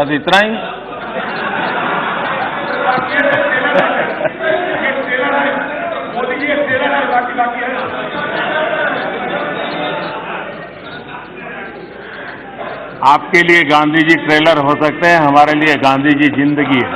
बस इतना ही। मोदी जी बाकी है ना। आपके लिए गांधी जी ट्रेलर हो सकते हैं, हमारे लिए गांधी जी जिंदगी है।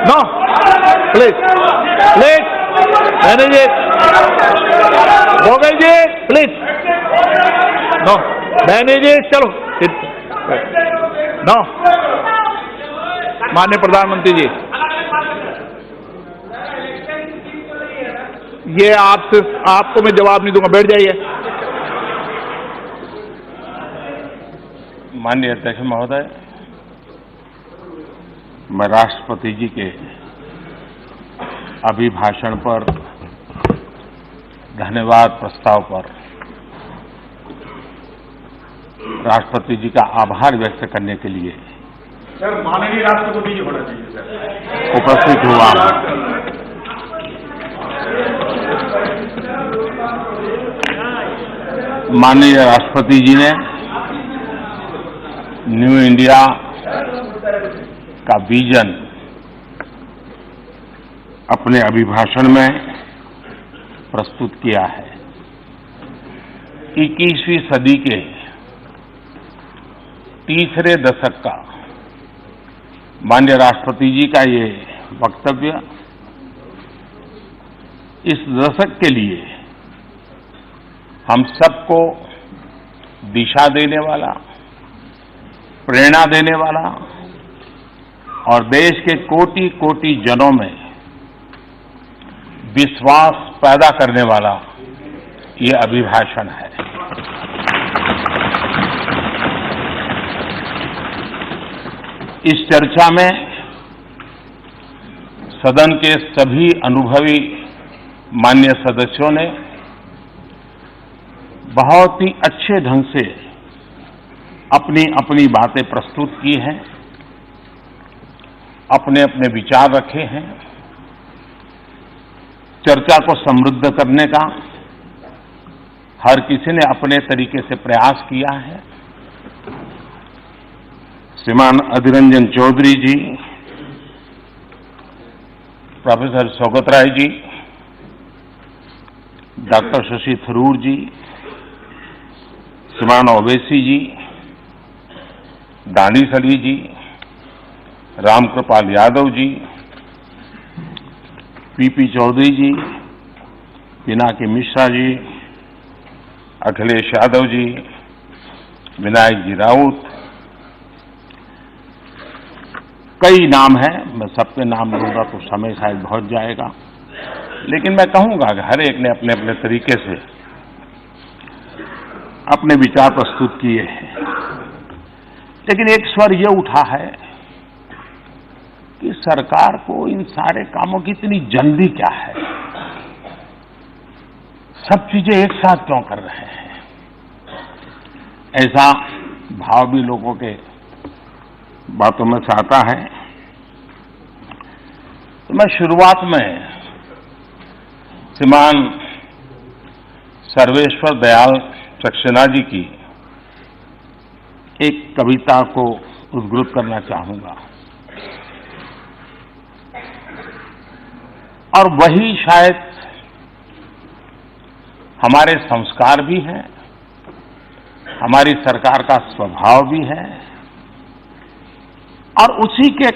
No, please, manager, गोगल जी, please, no, manager, चलो, no, माननीय प्रधानमंत्री जी, ये आपको मैं जवाब नहीं दूंगा, बैठ जाइए। माननीय अध्यक्ष महोदय, मैं राष्ट्रपति जी के अभिभाषण पर धन्यवाद प्रस्ताव पर राष्ट्रपति जी का आभार व्यक्त करने के लिए सर माननीय राष्ट्रपति जी होना चाहिए सर, उपस्थित हुआ। माननीय राष्ट्रपति जी ने न्यू इंडिया का विजन अपने अभिभाषण में प्रस्तुत किया है। 21वीं सदी के तीसरे दशक का माननीय राष्ट्रपति जी का ये वक्तव्य इस दशक के लिए हम सबको दिशा देने वाला, प्रेरणा देने वाला और देश के कोटि कोटि जनों में विश्वास पैदा करने वाला ये अभिभाषण है। इस चर्चा में सदन के सभी अनुभवी माननीय सदस्यों ने बहुत ही अच्छे ढंग से अपनी अपनी बातें प्रस्तुत की हैं, अपने अपने विचार रखे हैं। चर्चा को समृद्ध करने का हर किसी ने अपने तरीके से प्रयास किया है। श्रीमान अधीर रंजन चौधरी जी, प्रोफेसर सौगत राय जी, डॉक्टर शशि थरूर जी, श्रीमान ओवैसी जी, दानिश अली जी, रामकृपाल यादव जी, पीपी चौधरी जी, पिनाकी मिश्रा जी, अखिलेश यादव जी, विनायक जी राउत, कई नाम हैं। मैं सबके नाम लूंगा तो समय शायद बहुत जाएगा, लेकिन मैं कहूंगा कि हर एक ने अपने अपने तरीके से अपने विचार प्रस्तुत किए हैं। लेकिन एक स्वर ये उठा है कि सरकार को इन सारे कामों की इतनी जल्दी क्या है, सब चीजें एक साथ क्यों कर रहे हैं, ऐसा भाव भी लोगों के बातों में से आता है। तो मैं शुरुआत में श्रीमान सर्वेश्वर दयाल सक्सेना जी की एक कविता को उद्धृत करना चाहूंगा, और वही शायद हमारे संस्कार भी हैं, हमारी सरकार का स्वभाव भी है, और उसी के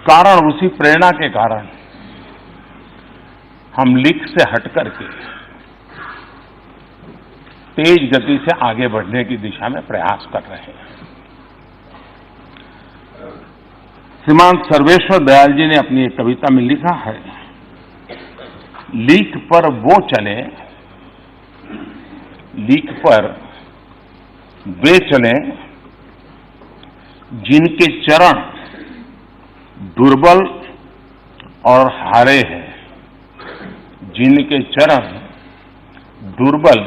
कारण, उसी प्रेरणा के कारण हम लिख से हट करके तेज गति से आगे बढ़ने की दिशा में प्रयास कर रहे हैं। श्रीमान सर्वेश्वर दयाल जी ने अपनी एक कविता में लिखा है, लीक पर वो चले लीक पर वे चलें जिनके चरण दुर्बल और हारे हैं, जिनके चरण दुर्बल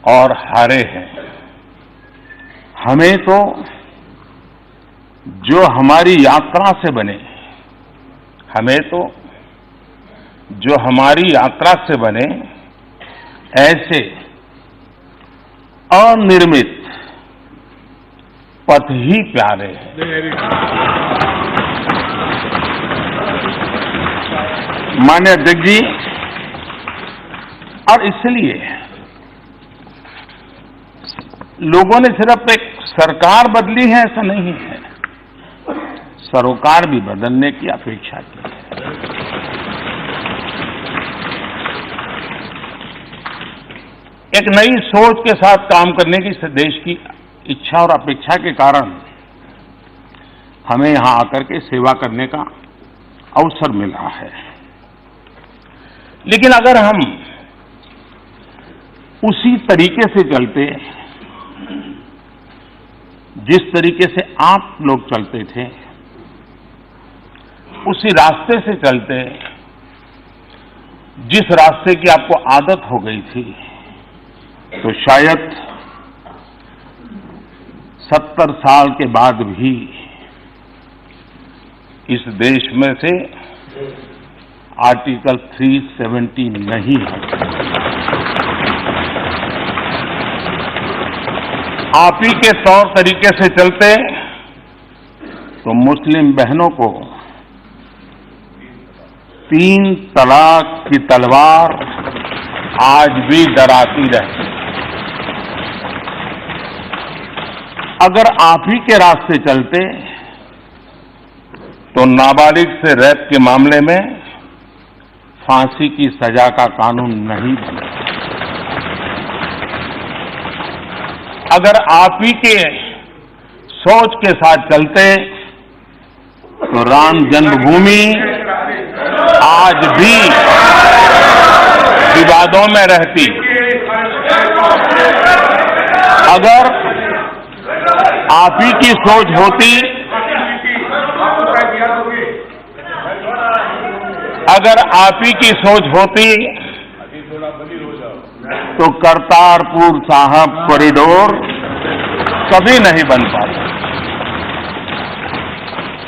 और हारे हैं। हमें तो जो हमारी यात्रा से बने, हमें तो जो हमारी यात्रा से बने ऐसे अनिर्मित पथ ही प्यारे हैं। माननीय अध्यक्ष जी, और इसलिए लोगों ने सिर्फ एक सरकार बदली है ऐसा नहीं है, सरोकार भी बदलने की अपेक्षा की है। एक नई सोच के साथ काम करने की देश की इच्छा और अपेक्षा के कारण हमें यहां आकर के सेवा करने का अवसर मिला है। लेकिन अगर हम उसी तरीके से चलते जिस तरीके से आप लोग चलते थे, उसी रास्ते से चलते जिस रास्ते की आपको आदत हो गई थी, तो शायद 70 साल के बाद भी इस देश में से आर्टिकल 370 नहीं है। आप ही के तौर तरीके से चलते तो मुस्लिम बहनों को 3 तलाक की तलवार आज भी डराती रहती। अगर आप ही के रास्ते चलते तो नाबालिग से रेप के मामले में फांसी की सजा का कानून नहीं बना। अगर आप ही के सोच के साथ चलते तो राम जन्मभूमि आज भी विवादों में रहती। अगर आप ही की सोच होती, अगर आप ही की सोच होती तो करतारपुर साहब कॉरिडोर कभी नहीं बन पाता।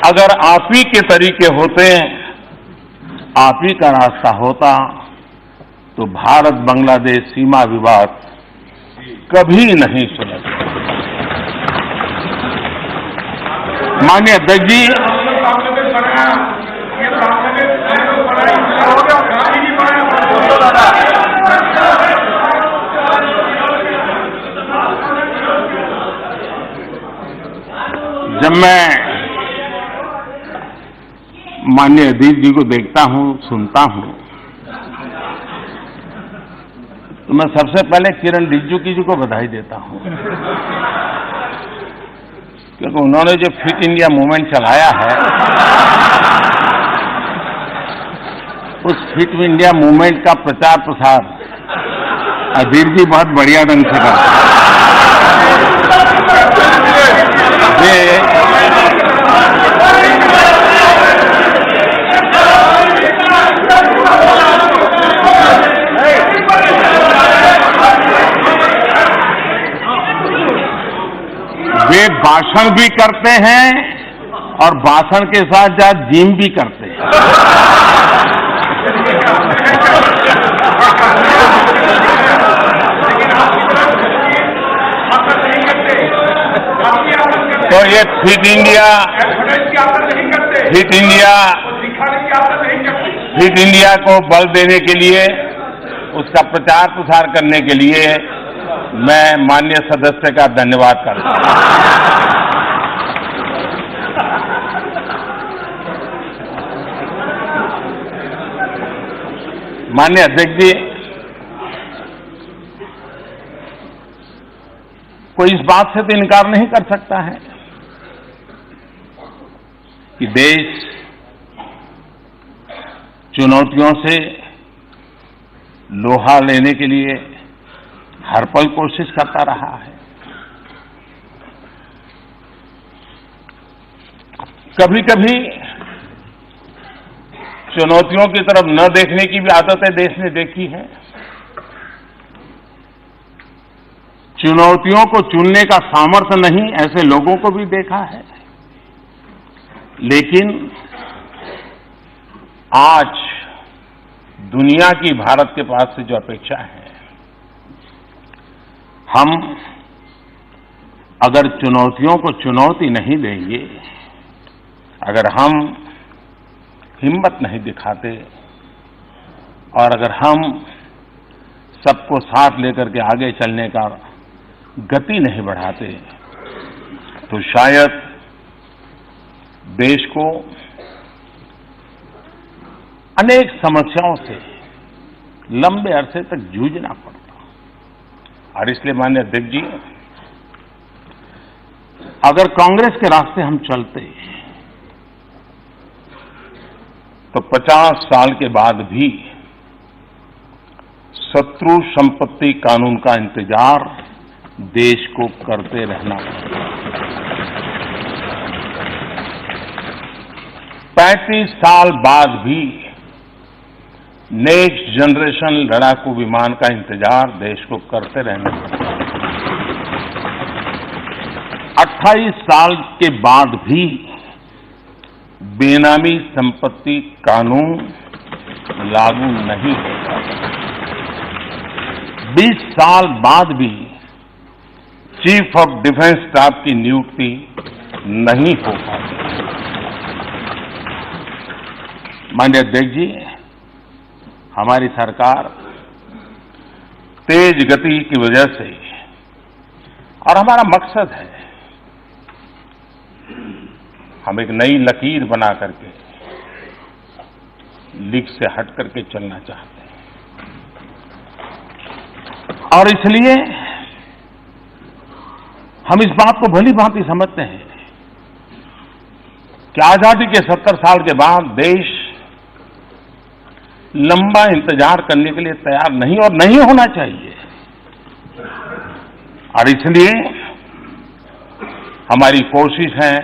अगर आप ही के तरीके होते, आप ही का रास्ता होता, तो भारत बांग्लादेश सीमा विवाद कभी नहीं सुलझता। माननीय अध्यक्ष जी, जब मैं माननीय अध्यक्ष जी को देखता हूं, सुनता हूं, तो मैं सबसे पहले किरण रिजिजू जी को बधाई देता हूं, क्योंकि उन्होंने जो फिट इंडिया मूवमेंट चलाया है, उस फिट इंडिया मूवमेंट का प्रचार प्रसार अधीर जी बहुत बढ़िया ढंग से करते वे भाषण भी करते हैं और भाषण के साथ साथ जिम भी करते हैं। तो ये फिट इंडिया को बल देने के लिए, उसका प्रचार प्रसार करने के लिए मैं माननीय सदस्य का धन्यवाद करता हूं। माननीय अध्यक्ष जी, कोई इस बात से तो इनकार नहीं कर सकता है कि देश चुनौतियों से लोहा लेने के लिए हर पल कोशिश करता रहा है। कभी कभी चुनौतियों की तरफ न देखने की भी आदतें देश ने देखी है। चुनौतियों को चुनने का सामर्थ्य नहीं, ऐसे लोगों को भी देखा है। लेकिन आज दुनिया की भारत के पास से जो अपेक्षा है, हम अगर चुनौतियों को चुनौती नहीं देंगे, अगर हम हिम्मत नहीं दिखाते और अगर हम सबको साथ लेकर के आगे चलने का गति नहीं बढ़ाते, तो शायद देश को अनेक समस्याओं से लंबे अरसे तक जूझना पड़ता। और इसलिए माननीय अध्यक्ष जी, अगर कांग्रेस के रास्ते हम चलते तो 50 साल के बाद भी शत्रु संपत्ति कानून का इंतजार देश को करते रहना पड़ेगा। 35 साल बाद भी नेक्स्ट जनरेशन लड़ाकू विमान का इंतजार देश को करते रहना पड़ेगा। 28 साल के बाद भी बेनामी संपत्ति कानून लागू नहीं होगा। 20 साल बाद भी चीफ ऑफ डिफेंस स्टाफ की नियुक्ति नहीं हो पाती। माननीय अध्यक्ष जी, हमारी सरकार तेज गति की वजह से, और हमारा मकसद है, हम एक नई लकीर बना करके लीक से हट करके चलना चाहते हैं। और इसलिए हम इस बात को भली भांति समझते हैं कि आजादी के 70 साल के बाद देश लंबा इंतजार करने के लिए तैयार नहीं और नहीं होना चाहिए। और इसलिए हमारी कोशिश है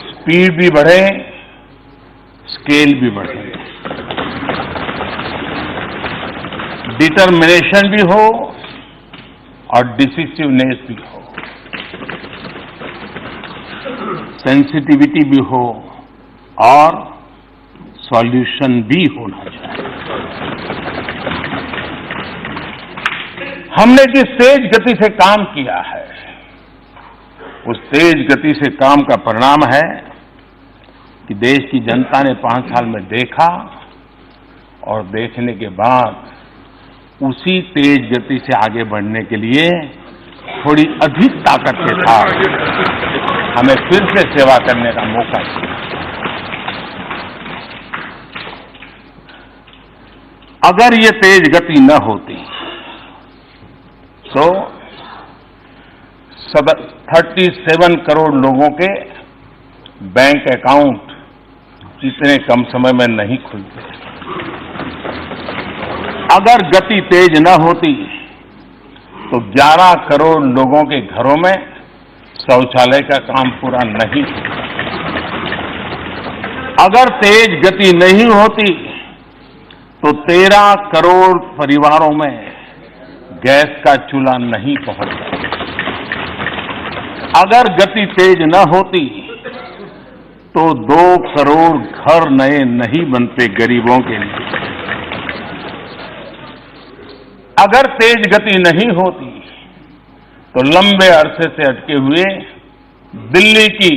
स्पीड भी बढ़े, स्केल भी बढ़े, डिटर्मिनेशन भी हो और डिसिसिवनेस भी हो, सेंसिटिविटी भी हो और सॉल्यूशन भी होना चाहिए। हमने जिस तेज गति से काम किया है, उस तेज गति से काम का परिणाम है कि देश की जनता ने 5 साल में देखा और देखने के बाद उसी तेज गति से आगे बढ़ने के लिए थोड़ी अधिक ताकत के साथ हमें फिर से सेवा करने का मौका दिया। अगर ये तेज गति न होती तो 37 करोड़ लोगों के बैंक अकाउंट इतने कम समय में नहीं खुलते। अगर गति तेज न होती तो 11 करोड़ लोगों के घरों में शौचालय का काम पूरा नहीं होता। अगर तेज गति नहीं होती तो 13 करोड़ परिवारों में गैस का चूल्हा नहीं पहुंचता। अगर गति तेज न होती तो 2 करोड़ घर नए नहीं बनते गरीबों के लिए। अगर तेज गति नहीं होती तो लंबे अरसे से अटके हुए दिल्ली की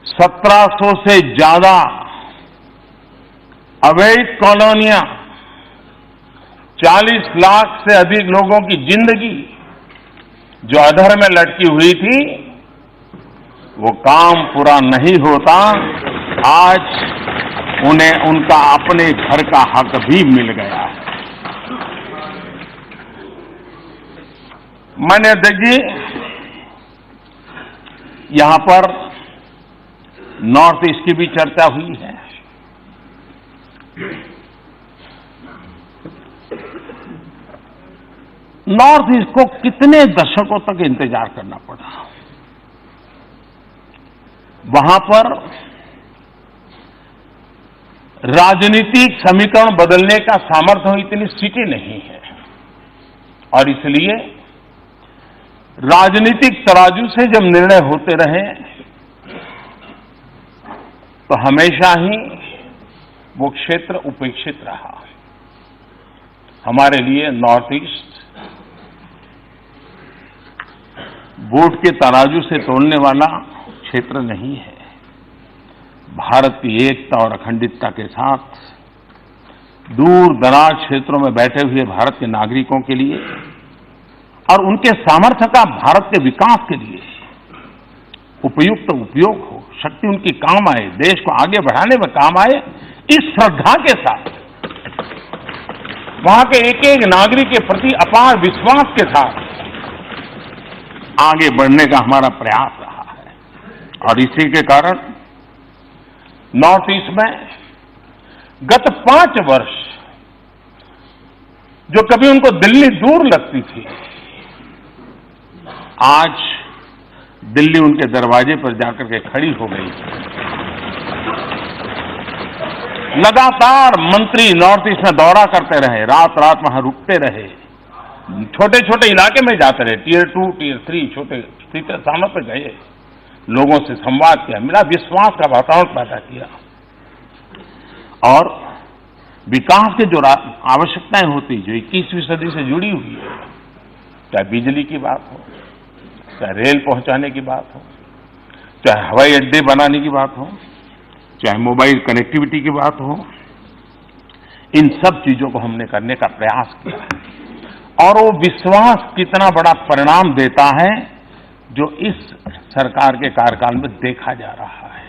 1700 से ज्यादा अवैध कॉलोनियां, 40 लाख से अधिक लोगों की जिंदगी जो अधर में लटकी हुई थी, वो काम पूरा नहीं होता। आज उन्हें उनका अपने घर का हक भी मिल गया है। माननीय अध्यक्ष जी, यहां पर नॉर्थ ईस्ट की भी चर्चा हुई है। नॉर्थ ईस्ट को कितने दशकों तक इंतजार करना पड़ा। वहां पर राजनीतिक समीकरण बदलने का सामर्थ्य इतनी सीटें नहीं है और इसलिए राजनीतिक तराजू से जब निर्णय होते रहे तो हमेशा ही वो क्षेत्र उपेक्षित रहा। हमारे लिए नॉर्थ ईस्ट वोट के तराजू से तोलने वाला क्षेत्र नहीं है। भारत की एकता और अखंडितता के साथ दूर दराज क्षेत्रों में बैठे हुए भारत के नागरिकों के लिए और उनके सामर्थ्य का भारत के विकास के लिए उपयुक्त उपयोग हो, शक्ति उनकी काम आए, देश को आगे बढ़ाने में काम आए, इस श्रद्धा के साथ वहां के एक एक नागरिक के प्रति अपार विश्वास के साथ आगे बढ़ने का हमारा प्रयास रहा है। और इसी के कारण नॉर्थ ईस्ट में गत 5 वर्ष जो कभी उनको दिल्ली दूर लगती थी, आज दिल्ली उनके दरवाजे पर जाकर के खड़ी हो गई। लगातार मंत्री नॉर्थ ईस्ट में दौरा करते रहे, रात रात वहां रुकते रहे, छोटे छोटे इलाके में जाते रहे, टियर 2, टियर 3 छोटे स्थानों पर गए, लोगों से संवाद किया, मेरा विश्वास का वातावरण पैदा किया और विकास की जो आवश्यकताएं होती जो 21वीं सदी से जुड़ी हुई है, चाहे बिजली की बात हो, चाहे रेल पहुंचाने की बात हो, चाहे हवाई अड्डे बनाने की बात हो, चाहे मोबाइल कनेक्टिविटी की बात हो, इन सब चीजों को हमने करने का प्रयास किया और वो विश्वास कितना बड़ा परिणाम देता है जो इस सरकार के कार्यकाल में देखा जा रहा है।